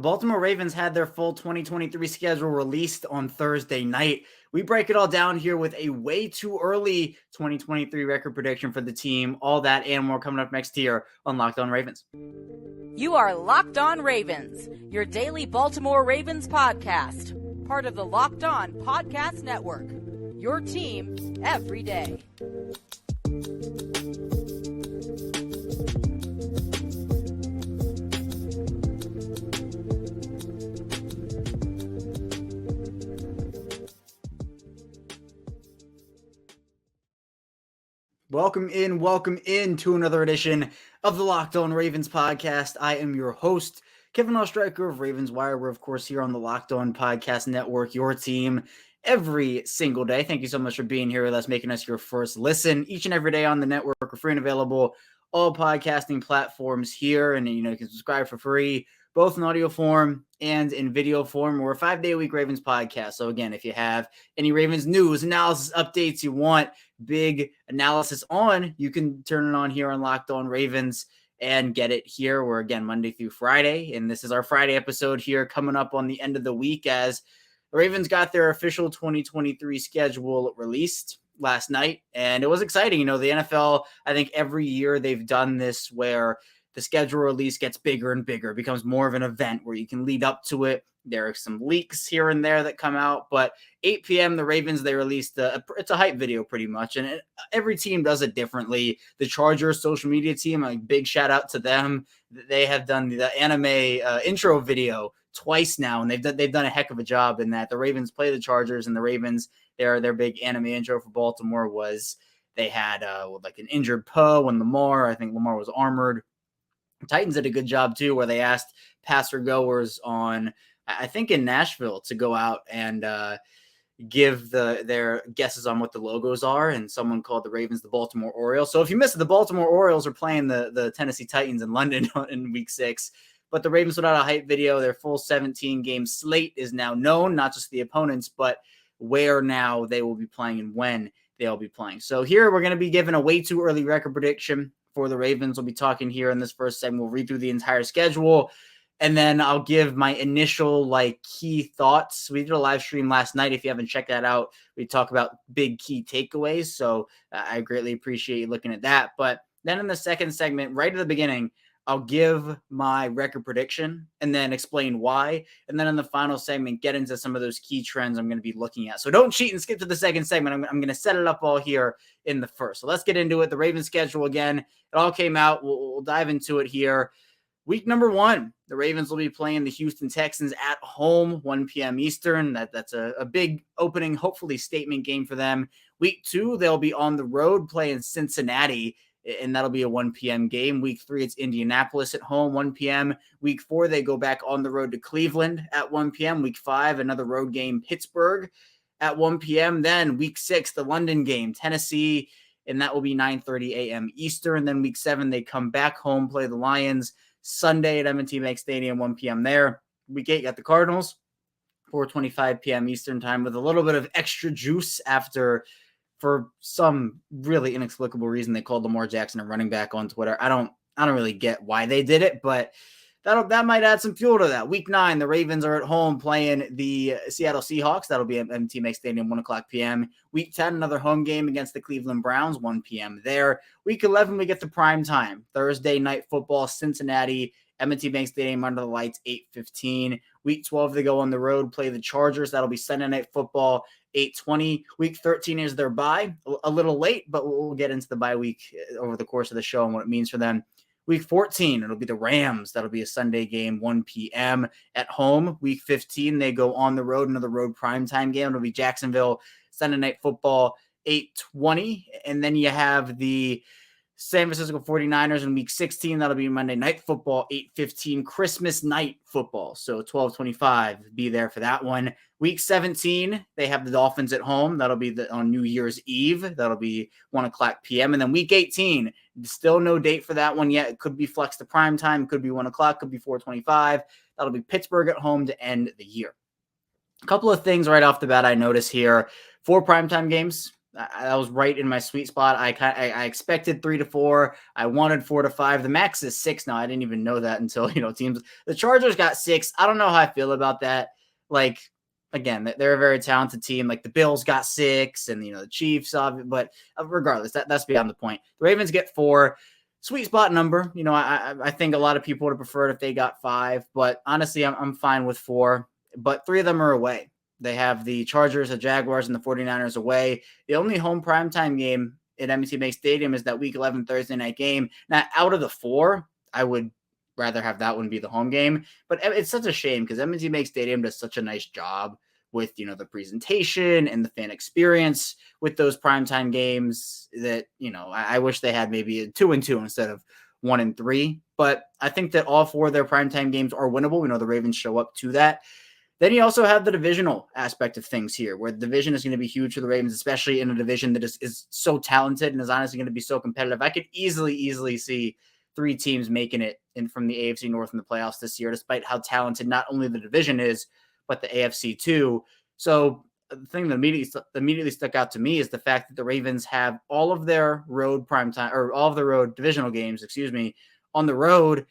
Baltimore Ravens had their full 2023 schedule released on Thursday night. We break it all down here with a way too early 2023 record prediction for the team. All that and more coming up next year on Locked On Ravens. You are Locked On Ravens, your daily Baltimore Ravens podcast. Part of the Locked On Podcast Network, your team every day. Welcome in to another edition of the Locked On Ravens podcast. I am your host, Kevin Oestreicher of Ravens Wire. We're, of course, here on the Locked On Podcast Network, your team every single day. Thank you so much for being here with us, making us your first listen each and every day on the network. We're free and available, all podcasting platforms here. And, you can subscribe for free, both in audio form and in video form. We're a 5-day-a-week Ravens podcast. So, again, if you have any Ravens news, analysis, updates you want, big analysis on, you can turn it on here on Locked On Ravens and get it here. We're, again, Monday through Friday, and this is our Friday episode here coming up on the end of the week as the Ravens got their official 2023 schedule released last night, and it was exciting. The NFL, I think every year they've done this where the schedule release gets bigger and bigger, becomes more of an event where you can lead up to it. There are some leaks here and there that come out, but 8 p.m. the Ravens, they released it's a hype video pretty much, and every team does it differently. The Chargers social media team, a big shout out to them. They have done the anime intro video twice now, and they've done a heck of a job in that. The Ravens play the Chargers, and the Ravens, their big anime intro for Baltimore was they had like an injured Poe and Lamar. I think Lamar was armored. Titans did a good job too, where they asked passer goers on, I think in Nashville, to go out and give their guesses on what the logos are, and someone called the Ravens the Baltimore Orioles. So if you missed it, the Baltimore Orioles are playing the Tennessee Titans in London in Week 6. But the Ravens put out a hype video. Their full 17-game slate is now known, not just the opponents, but where now they will be playing and when they'll be playing. So here we're going to be giving a way too early record prediction for the Ravens. We'll be talking here in this first segment. We'll read through the entire schedule, and then I'll give my initial key thoughts. We did a live stream last night. If you haven't checked that out, we talk about big key takeaways. So I greatly appreciate you looking at that. But then in the second segment, right at the beginning, I'll give my record prediction and then explain why. And then in the final segment, get into some of those key trends I'm going to be looking at. So don't cheat and skip to the second segment. I'm going to set it up all here in the first. So let's get into it. The Ravens schedule again. It all came out. We'll dive into it here. Week number 1, the Ravens will be playing the Houston Texans at home, 1 p.m. Eastern. That's a big opening, hopefully statement game for them. Week 2, they'll be on the road playing Cincinnati, and that'll be a 1 p.m. game. Week 3, it's Indianapolis at home, 1 p.m. Week 4, they go back on the road to Cleveland at 1 p.m. Week 5, another road game, Pittsburgh at 1 p.m. Then Week 6, the London game, Tennessee, and that will be 9:30 a.m. Eastern. Then Week 7, they come back home, play the Lions Sunday at M&T Bank Stadium, 1 p.m. there. Week 8, got the Cardinals, 4:25 p.m. Eastern time, with a little bit of extra juice after, for some really inexplicable reason, they called Lamar Jackson a running back on Twitter. I don't really get why they did it, but that might add some fuel to that. Week 9, the Ravens are at home playing the Seattle Seahawks. That'll be at M&T Bank Stadium, 1 o'clock p.m. Week 10, another home game against the Cleveland Browns, 1 p.m. there. Week 11, we get the prime time. Thursday night football, Cincinnati, M&T Bank Stadium under the lights, 8:15. Week 12, they go on the road, play the Chargers. That'll be Sunday night football, 8:20. Week 13 is their bye. A little late, but we'll get into the bye week over the course of the show and what it means for them. Week 14, it'll be the Rams. That'll be a Sunday game, 1 p.m. at home. Week 15, they go on the road, another road primetime game. It'll be Jacksonville, Sunday night football, 8:20. And then you have the San Francisco 49ers in week 16. That'll be Monday night football, 8:15. Christmas night football, so 12:25. Be there for that one. Week 17, they have the Dolphins at home. That'll be on New Year's Eve. That'll be 1 o'clock p.m. And then week 18, still no date for that one yet. It could be flexed to prime time. Could be 1 o'clock. Could be 4:25. That'll be Pittsburgh at home to end the year. A couple of things right off the bat I notice here. 4 primetime games That was right in my sweet spot. I expected 3 to 4. I wanted 4 to 5. The max is 6 now. I didn't even know that until, teams. The Chargers got 6. I don't know how I feel about that. Like, again, they're a very talented team. Like the Bills got 6 and, the Chiefs, but regardless, that's beyond the point. The Ravens get 4. Sweet spot number. I think a lot of people would have preferred if they got 5, but honestly, I'm fine with 4. But 3 of them are away. They have the Chargers, the Jaguars, and the 49ers away. The only home primetime game at M&T Bank Stadium is that Week 11 Thursday night game. Now, out of the 4, I would rather have that one be the home game. But it's such a shame because M&T Bank Stadium does such a nice job with, the presentation and the fan experience with those primetime games that, I wish they had maybe a 2-2 instead of 1-3. But I think that all 4 of their primetime games are winnable. We know the Ravens show up to that. Then you also have the divisional aspect of things here, where the division is going to be huge for the Ravens, especially in a division that is so talented and is honestly going to be so competitive. I could easily see 3 teams making it in from the AFC North in the playoffs this year, despite how talented not only the division is, but the AFC too. So the thing that immediately stuck out to me is the fact that the Ravens have all of their road primetime or all of the road divisional games, on the road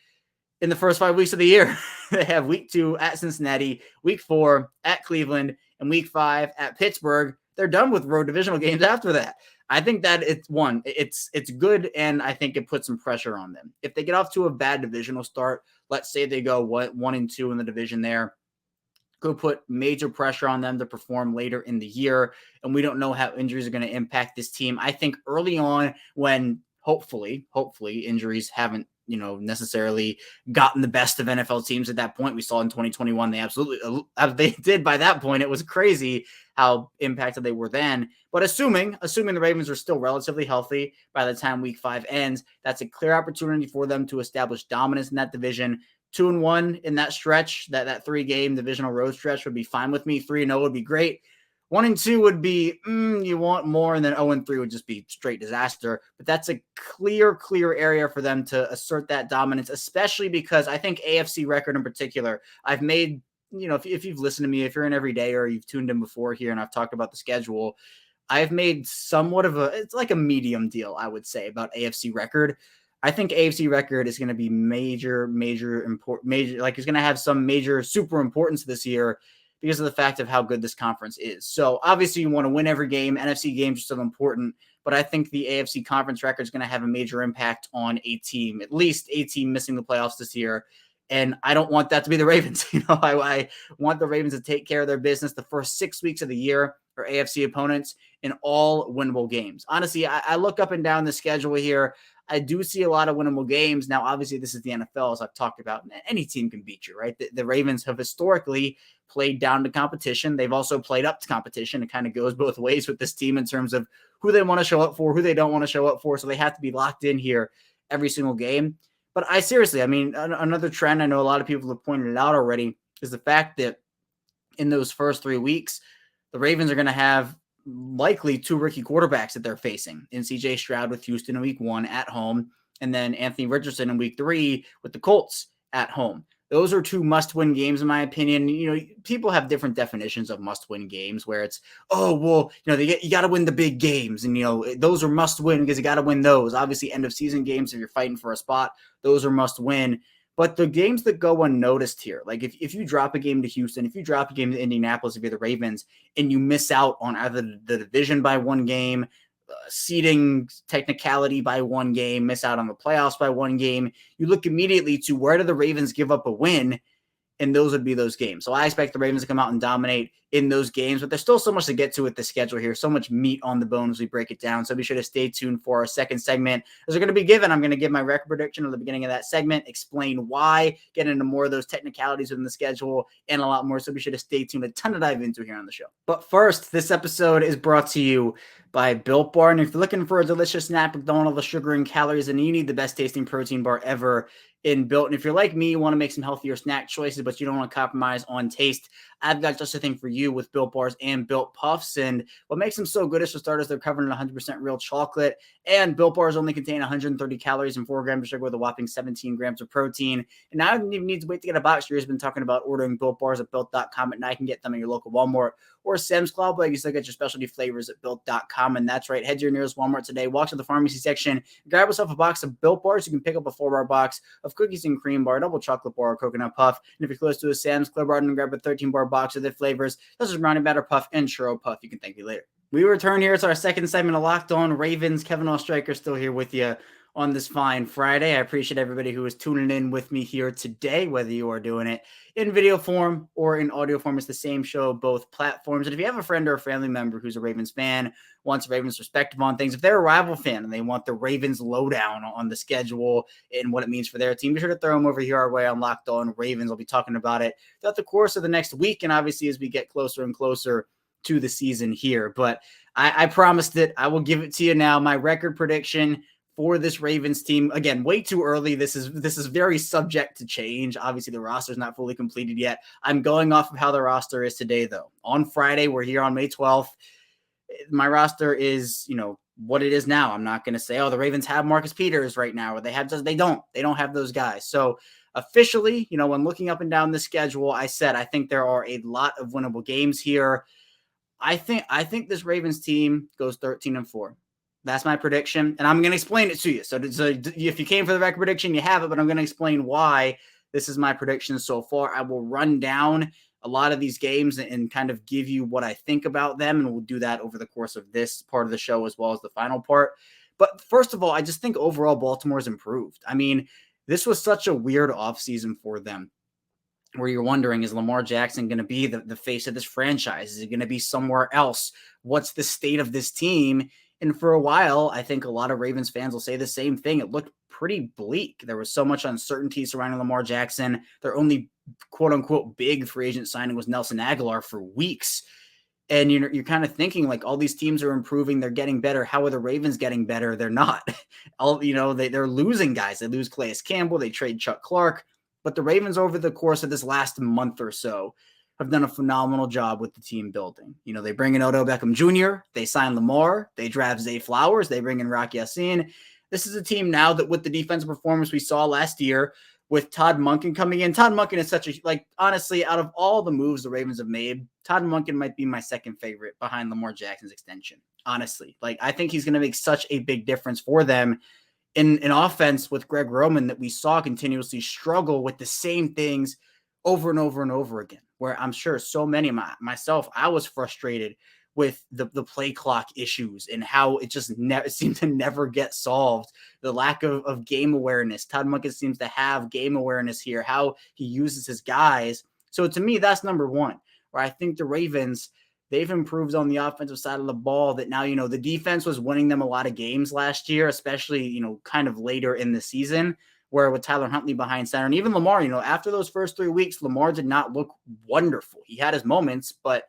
in the first 5 weeks of the year. They have week 2 at Cincinnati, week 4 at Cleveland, and week 5 at Pittsburgh. They're done with road divisional games after that. I think that it's good, and I think it puts some pressure on them. If they get off to a bad divisional start, let's say they go 1-2 in the division there, could put major pressure on them to perform later in the year, and we don't know how injuries are going to impact this team. I think early on when hopefully injuries haven't necessarily gotten the best of NFL teams at that point. We saw in 2021, they did by that point. It was crazy how impacted they were then. But assuming the Ravens are still relatively healthy by the time week 5 ends, that's a clear opportunity for them to establish dominance in that division. 2-1 in that stretch, that 3-game divisional road stretch would be fine with me. 3-0 would be great. 1-2 would be, you want more, and then 0-3 would just be straight disaster. But that's a clear area for them to assert that dominance, especially because I think AFC record in particular, I've made, if you've listened to me, if you're in every day or you've tuned in before here and I've talked about the schedule, I've made somewhat of it's like a medium deal, I would say, about AFC record. I think AFC record is going to be major, like it's going to have some major super importance this year because of the fact of how good this conference is. So obviously you want to win every game. NFC games are still important, but I think the AFC conference record is going to have a major impact on a team, at least a team missing the playoffs this year. And I don't want that to be the Ravens. I want the Ravens to take care of their business the first 6 weeks of the year for AFC opponents in all winnable games. Honestly, I look up and down the schedule here. I do see a lot of winnable games. Now, obviously, this is the NFL, as I've talked about. Any team can beat you, right? The Ravens have historically played down to competition. They've also played up to competition. It kind of goes both ways with this team in terms of who they want to show up for, who they don't want to show up for. So they have to be locked in here every single game. But another trend I know a lot of people have pointed it out already is the fact that in those first 3 weeks, the Ravens are going to have likely 2 rookie quarterbacks that they're facing in CJ Stroud with Houston in week 1 at home, and then Anthony Richardson in week 3 with the Colts at home. Those are 2 must-win games, in my opinion. People have different definitions of must-win games where it's, you got to win the big games. And, those are must-win because you got to win those. Obviously, end-of-season games, if you're fighting for a spot, those are must-win. But the games that go unnoticed here, like if you drop a game to Houston, if you drop a game to Indianapolis, if you're the Ravens, and you miss out on either the division by 1 game, seeding technicality by 1 game, miss out on the playoffs by 1 game, you look immediately to where do the Ravens give up a win, and those would be those games. So I expect the Ravens to come out and dominate in those games, but there's still so much to get to with the schedule here, so much meat on the bone as we break it down. So be sure to stay tuned for our second segment. As we're going to be given, I'm going to give my record prediction at the beginning of that segment, explain why, get into more of those technicalities within the schedule, and a lot more. So be sure to stay tuned. A ton to dive into here on the show. But first, this episode is brought to you by Built Bar. And if you're looking for a delicious snack with all the sugar and calories, and you need the best tasting protein bar ever, in Built. And if you're like me, you want to make some healthier snack choices, but you don't want to compromise on taste, I've got just a thing for you with Built Bars and Built Puffs. And what makes them so good is, for starters, they're covered in 100% real chocolate. And Built Bars only contain 130 calories and 4 grams of sugar with a whopping 17 grams of protein. And now I don't even need to wait to get a box. You've been talking about ordering Built Bars at Built.com, and now you can get them at your local Walmart or Sam's Club. Like, you still get your specialty flavors at Built.com. And that's right. Head to your nearest Walmart today. Walk to the pharmacy section. Grab yourself a box of Built Bars. You can pick up a 4-bar box of cookies and cream bar, double chocolate bar, or coconut puff. And if you're close to a Sam's Club, then grab a 13-bar box of the flavors, such as brownie batter puff and churro puff. You can thank me later. We return here to our second segment of Locked On Ravens. Kevin Oestreicher still here with you on this fine Friday. I appreciate everybody who is tuning in with me here today, whether you are doing it in video form or in audio form. It's the same show, both platforms. And if you have a friend or a family member who's a Ravens fan, wants Ravens perspective on things, if they're a rival fan and they want the Ravens lowdown on the schedule and what it means for their team, be sure to throw them over here our way on Locked On Ravens. I'll be talking about it throughout the course of the next week, and obviously as we get closer and closer to the season here. But I promised it. I will give it to you now. My record prediction for this Ravens team, again, way too early. This is very subject to change. Obviously, the roster is not fully completed yet. I'm going off of how the roster is today, though. On Friday, we're here on May 12th. My roster is, what it is now. I'm not going to say, the Ravens have Marcus Peters right now, or they don't have those guys. So officially, when looking up and down the schedule, I said, I think there are a lot of winnable games here. I think this Ravens team goes 13-4. That's my prediction, and I'm going to explain it to you. So if you came for the record prediction, you have it, but I'm going to explain why this is my prediction so far. I will run down a lot of these games and kind of give you what I think about them, and we'll do that over the course of this part of the show as well as the final part. But first of all, I just think overall Baltimore's improved. I mean, this was such a weird offseason for them, where you're wondering, is Lamar Jackson going to be the face of this franchise? Is he going to be somewhere else? What's the state of this team? And for a while, I think a lot of Ravens fans will say the same thing. It looked pretty bleak. There was so much uncertainty surrounding Lamar Jackson. Their only quote-unquote big free agent signing was Nelson Aguilar for weeks. And you're kind of thinking, like, all these teams are improving. They're getting better. How are the Ravens getting better? They're not. They're losing guys. They lose Calais Campbell. They trade Chuck Clark. But the Ravens, over the course of this last month or so, have done a phenomenal job with the team building. They bring in Odell Beckham Jr., they sign Lamar, they draft Zay Flowers, they bring in Rocky Yassin. This is a team now that, with the defensive performance we saw last year, with Todd Monken coming in. Todd Monken is honestly, out of all the moves the Ravens have made, Todd Monken might be my second favorite behind Lamar Jackson's extension. Honestly, I think he's going to make such a big difference for them in an offense with Greg Roman that we saw continuously struggle with the same things over and over and over again, where I'm sure so many of myself, I was frustrated with the play clock issues and how it just seemed to never get solved. The lack of game awareness. Todd Monken seems to have game awareness here, how he uses his guys. So to me, that's number one, where I think the Ravens, they've improved on the offensive side of the ball, that now, the defense was winning them a lot of games last year, especially, kind of later in the season, where with Tyler Huntley behind center, and even Lamar, after those first 3 weeks, Lamar did not look wonderful. He had his moments, but,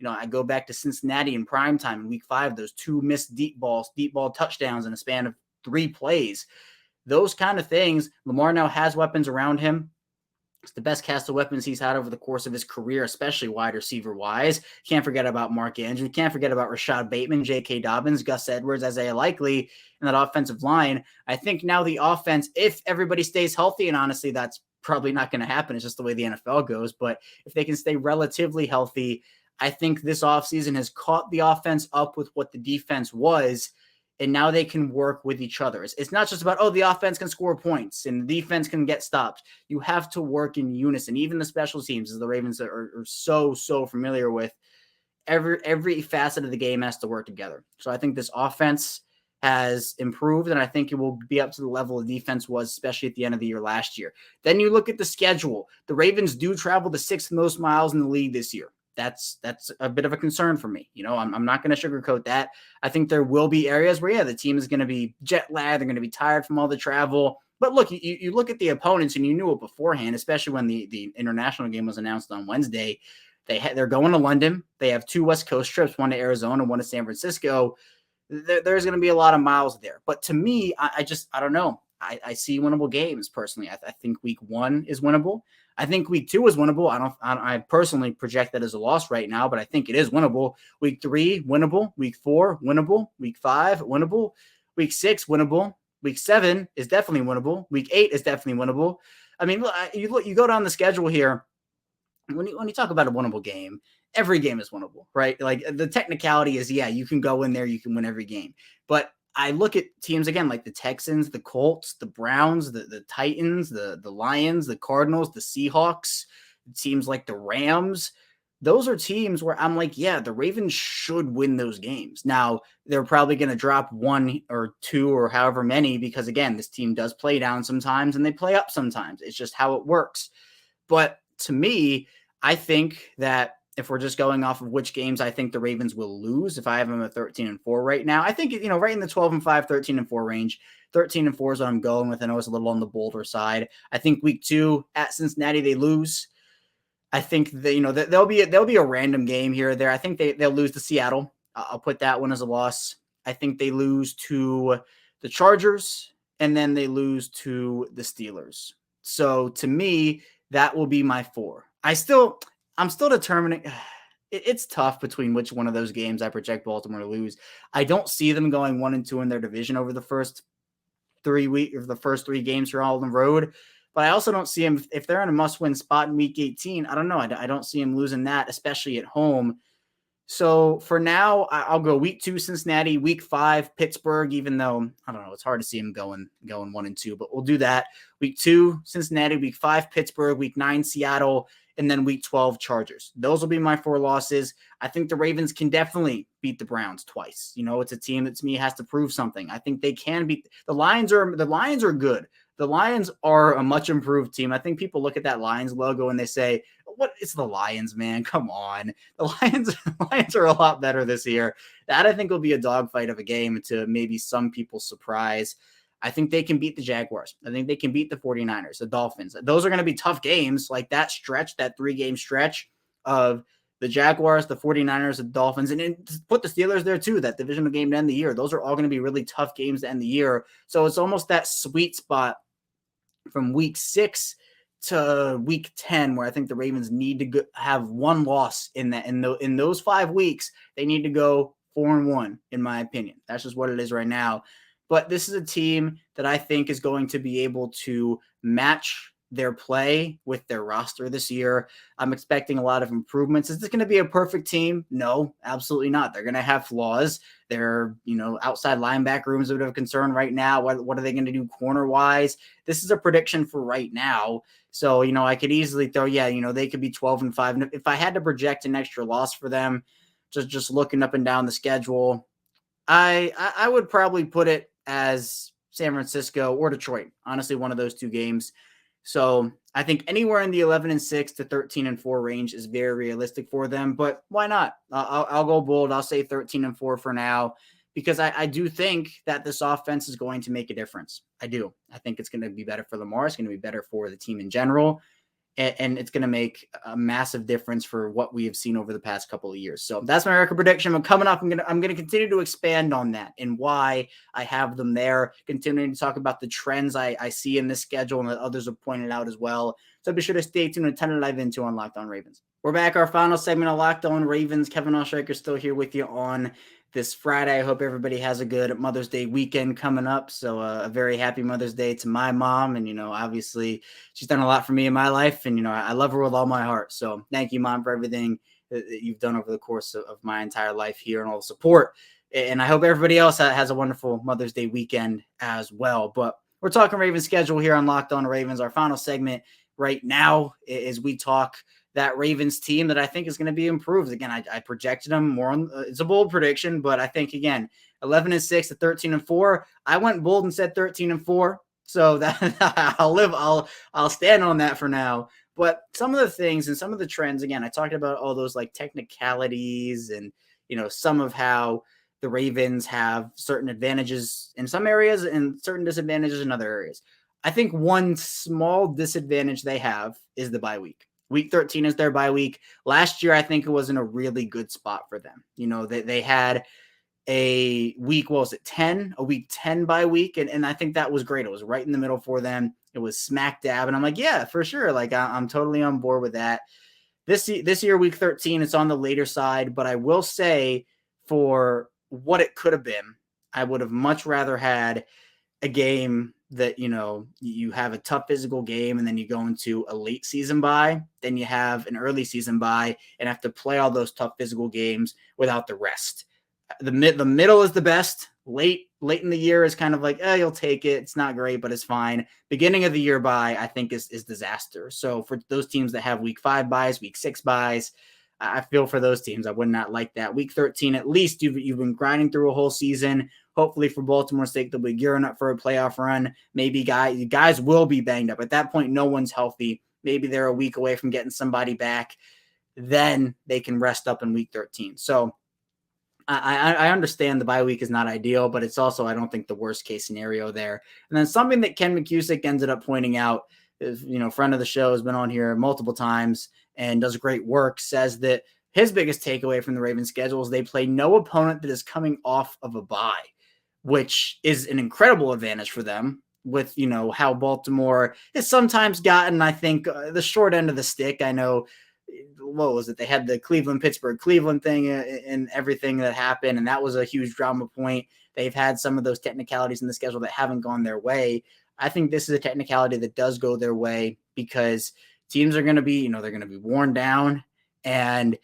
I go back to Cincinnati in primetime in week 5, those 2 missed deep ball touchdowns in a span of 3 plays. Those kind of things, Lamar now has weapons around him. It's the best cast of weapons he's had over the course of his career, especially wide receiver wise. Can't forget about Mark Andrews. Can't forget about Rashad Bateman, J.K. Dobbins, Gus Edwards, Isaiah Likely, and that offensive line. I think now the offense, if everybody stays healthy, and honestly, that's probably not going to happen. It's just the way the NFL goes. But if they can stay relatively healthy, I think this offseason has caught the offense up with what the defense was. And now they can work with each other. It's not just about, the offense can score points and the defense can get stopped. You have to work in unison. Even the special teams, as the Ravens are so familiar with, every facet of the game has to work together. So I think this offense has improved, and I think it will be up to the level the defense was, especially at the end of the year last year. Then you look at the schedule. The Ravens do travel the 6th most miles in the league this year. That's a bit of a concern for me. I'm not going to sugarcoat that. I think there will be areas where, the team is going to be jet lagged. They're going to be tired from all the travel. But look, you look at the opponents, and you knew it beforehand, especially when the international game was announced on Wednesday. They're going to London. They have 2 West Coast trips, one to Arizona, one to San Francisco. There's going to be a lot of miles there. But to me, I don't know. I see winnable games personally. I think week 1 is winnable. I think week 2 is winnable. I personally project that as a loss right now, but I think it is winnable. Week 3, winnable. Week 4, winnable. Week 5, winnable. Week 6, winnable. Week 7 is definitely winnable. Week 8 is definitely winnable. I mean, you go down the schedule here. When you talk about a winnable game, every game is winnable, right? Like the technicality is, yeah, you can go in there, you can win every game. But I look at teams again like the Texans, the Colts, the Browns, the Titans, the Lions, the Cardinals, the Seahawks, teams like the Rams. Those are teams where I'm like, yeah, the Ravens should win those games. Now, they're probably going to drop 1 or 2 or however many because, again, this team does play down sometimes and they play up sometimes. It's just how it works. But to me, I think that if we're just going off of which games I think the Ravens will lose, if I have them at 13-4 right now, I think, right in the 12-5, 13-4 range. 13-4 is what I'm going with. I know it's a little on the bolder side. I think week 2 at Cincinnati, they lose. I think that, there'll be a random game here or there. I think they'll lose to Seattle. I'll put that one as a loss. I think they lose to the Chargers, and then they lose to the Steelers. So to me, that will be my 4. I'm still determining. It's tough between which one of those games I project Baltimore to lose. I don't see them going 1-2 in their division over the first 3 weeks, or the first 3 games are all on the road. But I also don't see them, if they're in a must-win spot in week 18, I don't know. I don't see them losing that, especially at home. So for now, I'll go week 2, Cincinnati, week 5, Pittsburgh, even though, I don't know, it's hard to see them going 1-2, but we'll do that. Week 2, Cincinnati, week 5, Pittsburgh, week 9, Seattle, and then week 12, Chargers. Those will be my 4 losses. I think the Ravens can definitely beat the Browns twice. It's a team that to me has to prove something. I think they can beat the Lions. The Lions are good. The Lions are a much improved team. I think people look at that Lions logo and they say, "What? It's the Lions, man. Come on." The Lions are a lot better this year. That I think will be a dogfight of a game to maybe some people's surprise. I think they can beat the Jaguars. I think they can beat the 49ers, the Dolphins. Those are going to be tough games, like that stretch, that 3-game stretch of the Jaguars, the 49ers, the Dolphins, and then put the Steelers there too, that divisional game to end the year. Those are all going to be really tough games to end the year. So it's almost that sweet spot from week 6 to week 10, where I think the Ravens need to have 1 loss in that. In those 5 weeks, they need to go 4-1, in my opinion. That's just what it is right now. But this is a team that I think is going to be able to match their play with their roster this year. I'm expecting a lot of improvements. Is this going to be a perfect team? No, absolutely not. They're going to have flaws. They're, outside linebacker rooms a bit of concern right now. What are they going to do corner-wise? This is a prediction for right now. So, I could easily throw, they could be 12-5. And if I had to project an extra loss for them, just looking up and down the schedule, I would probably put it as San Francisco or Detroit. Honestly, one of those 2 games. So I think anywhere in the 11-6 to 13-4 range is very realistic for them. But why not? I'll go bold. I'll say 13-4 for now, because I do think that this offense is going to make a difference. I do. I think it's going to be better for Lamar. It's going to be better for the team in general. And it's going to make a massive difference for what we have seen over the past couple of years. So that's my record prediction. I'm coming up. I'm going to continue to expand on that and why I have them there. Continuing to talk about the trends I see in this schedule and that others have pointed out as well. So be sure to stay tuned and 10 to dive into on Locked On Ravens. We're back. Our final segment of Locked On Ravens. Kevin Oestreicher still here with you on this Friday. I hope everybody has a good Mother's Day weekend coming up. So a very happy Mother's Day to my mom. And, obviously she's done a lot for me in my life. And, I love her with all my heart. So thank you, Mom, for everything that you've done over the course of my entire life here and all the support. And I hope everybody else has a wonderful Mother's Day weekend as well. But we're talking Ravens schedule here on Locked On Ravens. Our final segment right now is we talk that Ravens team that I think is going to be improved. Again, I projected them more on, it's a bold prediction, but I think, again, 11-6 to 13-4. I went bold and said 13-4. So that I'll stand on that for now. But some of the things and some of the trends, again, I talked about all those like technicalities and, some of how the Ravens have certain advantages in some areas and certain disadvantages in other areas. I think one small disadvantage they have is the bye week. Week 13 is their bye week. Last year, I think it was in a really good spot for them. They had a week, what was it, 10, a week 10 bye week. And I think that was great. It was right in the middle for them. It was smack dab. And I'm like, yeah, for sure. Like I'm totally on board with that. This year, week 13, it's on the later side, but I will say for what it could have been, I would have much rather had a game that, you have a tough physical game and then you go into a late season bye, then you have an early season bye and have to play all those tough physical games without the rest. The middle is the best. Late in the year is kind of like, you'll take it. It's not great, but it's fine. Beginning of the year bye, I think is disaster. So for those teams that have week 5 buys, week 6 buys, I feel for those teams. I would not like that. Week 13, at least you've been grinding through a whole season. Hopefully for Baltimore's sake, they'll be gearing up for a playoff run. Maybe guys will be banged up. At that point, no one's healthy. Maybe they're a week away from getting somebody back. Then they can rest up in week 13. So I understand the bye week is not ideal, but it's also, I don't think, the worst case scenario there. And then something that Ken McCusick ended up pointing out is, friend of the show, has been on here multiple times and does great work, says that his biggest takeaway from the Ravens schedule is they play no opponent that is coming off of a bye, which is an incredible advantage for them with, how Baltimore has sometimes gotten, I think, the short end of the stick. I know, what was it? They had the Cleveland thing and everything that happened, and that was a huge drama point. They've had some of those technicalities in the schedule that haven't gone their way. I think this is a technicality that does go their way because teams are going to be, they're going to be worn down, and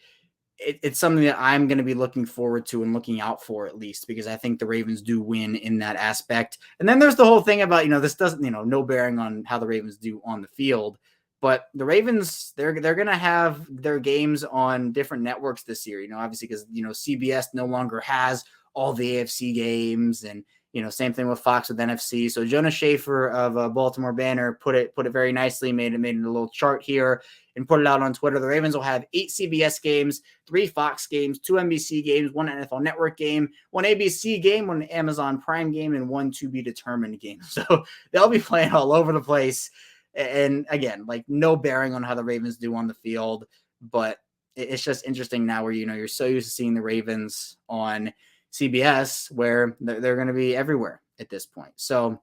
it's something that I'm going to be looking forward to and looking out for, at least, because I think the Ravens do win in that aspect. And then there's the whole thing about, this doesn't, no bearing on how the Ravens do on the field. But the Ravens, they're going to have their games on different networks this year, obviously because, CBS no longer has all the AFC games, and, same thing with Fox with NFC. So Jonas Schaefer of Baltimore Banner put it very nicely, made a little chart here and put it out on Twitter. The Ravens will have 8 CBS games, 3 Fox games, 2 NBC games, 1 NFL Network game, 1 ABC game, 1 Amazon Prime game, and 1 to be determined game. So they'll be playing all over the place. And again, like, no bearing on how the Ravens do on the field, but it's just interesting now where, you're so used to seeing the Ravens on CBS where they're going to be everywhere at this point. So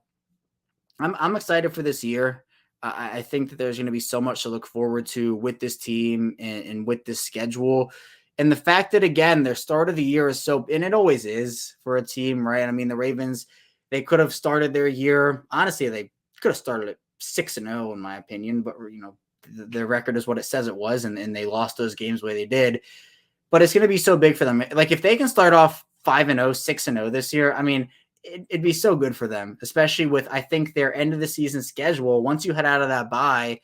I'm excited for this year. I think that there's going to be so much to look forward to with this team and with this schedule. And the fact that, again, their start of the year is and it always is for a team, right? I mean, the Ravens, they could have started their year. Honestly, they could have started it 6-0 in my opinion, but their record is what it says it was, and they lost those games the way they did. But it's going to be so big for them. Like, if they can start off 5-0, 6-0 this year, I mean, it'd be so good for them, especially with, I think, their end of the season schedule. Once you head out of that bye,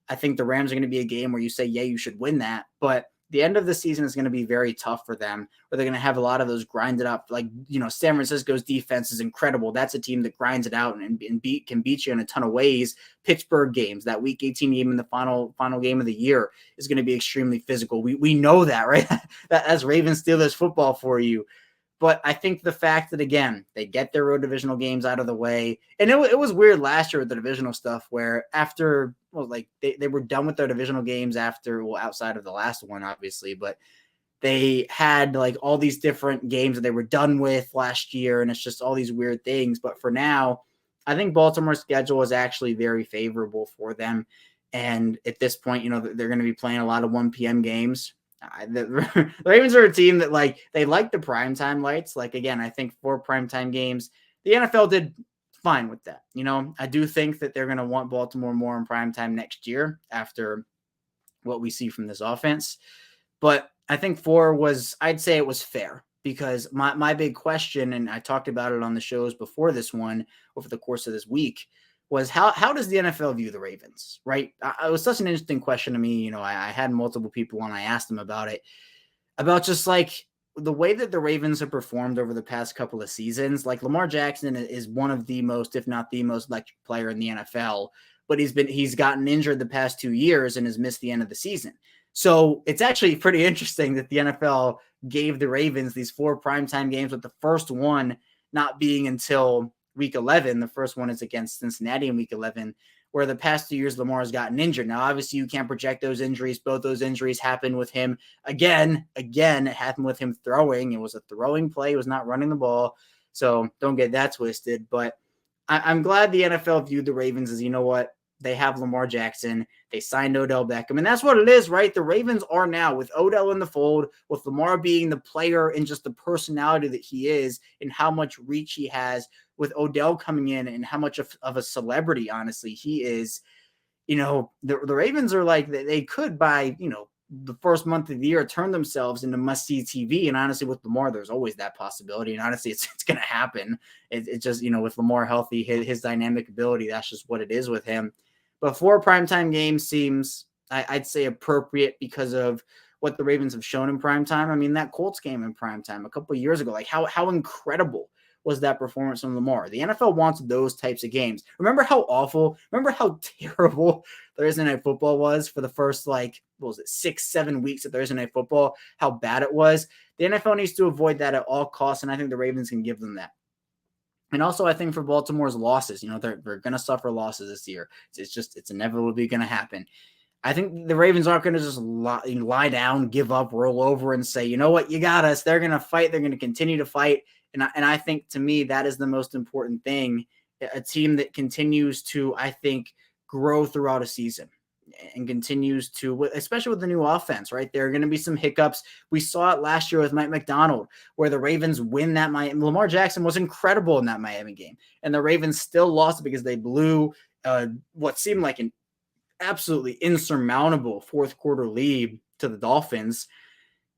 I think the Rams are going to be a game where you say, yeah, you should win that. But the end of the season is going to be very tough for them, where they're going to have a lot of those grinded up, like, San Francisco's defense is incredible. That's a team that grinds it out and can beat you in a ton of ways. Pittsburgh games, that week 18 game in the final game of the year is going to be extremely physical. We know that, right? That's Ravens Steelers football for you. But I think the fact that, again, they get their road divisional games out of the way. And it was weird last year with the divisional stuff where after, they were done with their divisional games after, outside of the last one, obviously. But they had, all these different games that they were done with last year. And it's just all these weird things. But for now, I think Baltimore's schedule is actually very favorable for them. And at this point, they're going to be playing a lot of 1 p.m. games. The Ravens are a team that they like the primetime lights. Again, I think for primetime games, the NFL did fine with that. I do think that they're going to want Baltimore more in primetime next year after what we see from this offense. But I think I'd say it was fair, because my big question, and I talked about it on the shows before this one over the course of this week, was how does the NFL view the Ravens, right? It was such an interesting question to me. I had multiple people on, I asked them about it, about just the way that the Ravens have performed over the past couple of seasons. Lamar Jackson is one of the most, if not the most, electric player in the NFL, but he's gotten injured the past 2 years and has missed the end of the season. So it's actually pretty interesting that the NFL gave the Ravens these 4 primetime games, with the first one not being until week 11. The first one is against Cincinnati in week 11. where the past 2 years Lamar has gotten injured. Now, obviously, you can't project those injuries. Both those injuries happened with him. Again, it happened with him throwing. It was a throwing play. He was not running the ball. So don't get that twisted. But I'm glad the NFL viewed the Ravens as, you know what? They have Lamar Jackson. They signed Odell Beckham. And that's what it is, right? The Ravens are now, with Odell in the fold, with Lamar being the player and just the personality that he is and how much reach he has, with Odell coming in and how much of a celebrity, honestly, he is. The Ravens are like, they could, by, the first month of the year, turn themselves into must-see TV. And honestly, with Lamar, there's always that possibility. And honestly, it's going to happen. It just, with Lamar healthy, his dynamic ability, that's just what it is with him. But 4 primetime games seems, I'd say, appropriate because of what the Ravens have shown in primetime. I mean, that Colts game in primetime a couple of years ago, like how incredible was that performance from Lamar? The NFL wants those types of games. Remember how terrible Thursday Night Football was for the first, 6-7 weeks of Thursday Night Football, how bad it was? The NFL needs to avoid that at all costs, and I think the Ravens can give them that. And also, I think for Baltimore's losses, they're going to suffer losses this year. It's inevitably going to happen. I think the Ravens aren't going to just lie down, give up, roll over, and say, you know what, you got us. They're going to fight. They're going to continue to fight. And I think, to me, that is the most important thing. A team that continues to, I think, grow throughout a season and continues to, especially with the new offense, right? There are going to be some hiccups. We saw it last year with Mike McDonald, where the Ravens win that Miami. Lamar Jackson was incredible in that Miami game, and the Ravens still lost because they blew what seemed like an absolutely insurmountable fourth quarter lead to the Dolphins.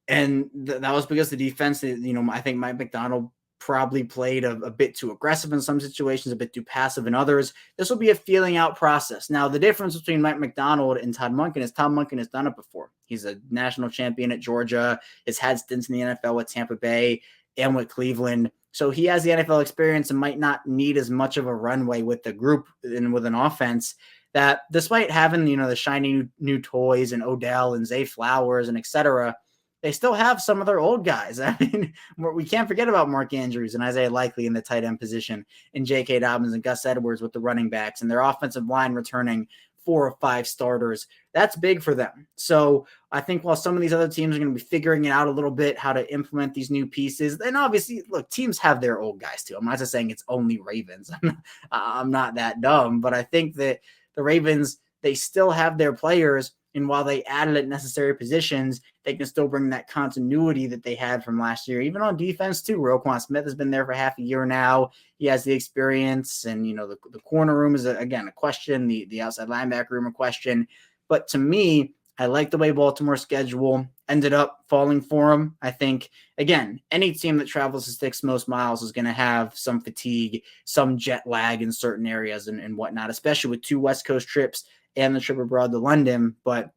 And that was because the defense, I think Mike McDonald probably played a bit too aggressive in some situations, a bit too passive in others. This will be a feeling out process. Now, the difference between Mike McDonald and Todd Monken is Todd Monken has done it before. He's a national champion at Georgia, has had stints in the NFL with Tampa Bay and with Cleveland. So he has the NFL experience and might not need as much of a runway with the group and with an offense that, despite having, the shiny new toys and Odell and Zay Flowers and et cetera, they still have some of their old guys. I mean, we can't forget about Mark Andrews and Isaiah Likely in the tight end position, and J.K. Dobbins and Gus Edwards with the running backs, and their offensive line returning 4 or 5 starters. That's big for them. So I think while some of these other teams are going to be figuring it out a little bit, how to implement these new pieces, and obviously, look, teams have their old guys too. I'm not just saying it's only Ravens. I'm not that dumb, but I think that the Ravens, they still have their players. And while they added at necessary positions, they can still bring that continuity that they had from last year. Even on defense, too. Roquan Smith has been there for half a year now. He has the experience. And, the corner room is, again, a question. The outside linebacker room, a question. But to me, I like the way Baltimore's schedule ended up falling for them. I think, again, any team that travels the 6 most miles is going to have some fatigue, some jet lag in certain areas and whatnot, especially with 2 West Coast trips and the trip abroad to London. But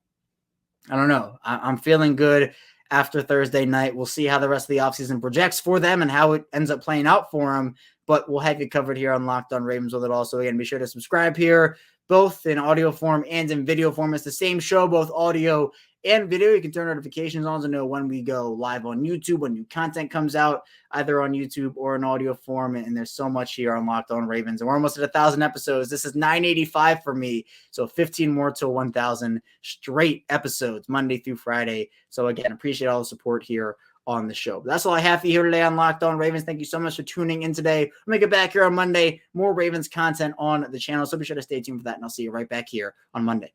I don't know. I'm feeling good after Thursday night. We'll see how the rest of the offseason projects for them and how it ends up playing out for them. But we'll have you covered here on Locked On Ravens with it also. Again, be sure to subscribe here, both in audio form and in video form. It's the same show, both audio and video. You can turn notifications on to know when we go live on YouTube, when new content comes out, either on YouTube or in audio form. And there's so much here on Locked On Ravens. And we're almost at 1,000 episodes. This is 985 for me. So 15 more to 1,000 straight episodes, Monday through Friday. So again, appreciate all the support here on the show. But that's all I have for you here today on Locked On Ravens. Thank you so much for tuning in today. We'll make it back here on Monday. More Ravens content on the channel. So be sure to stay tuned for that. And I'll see you right back here on Monday.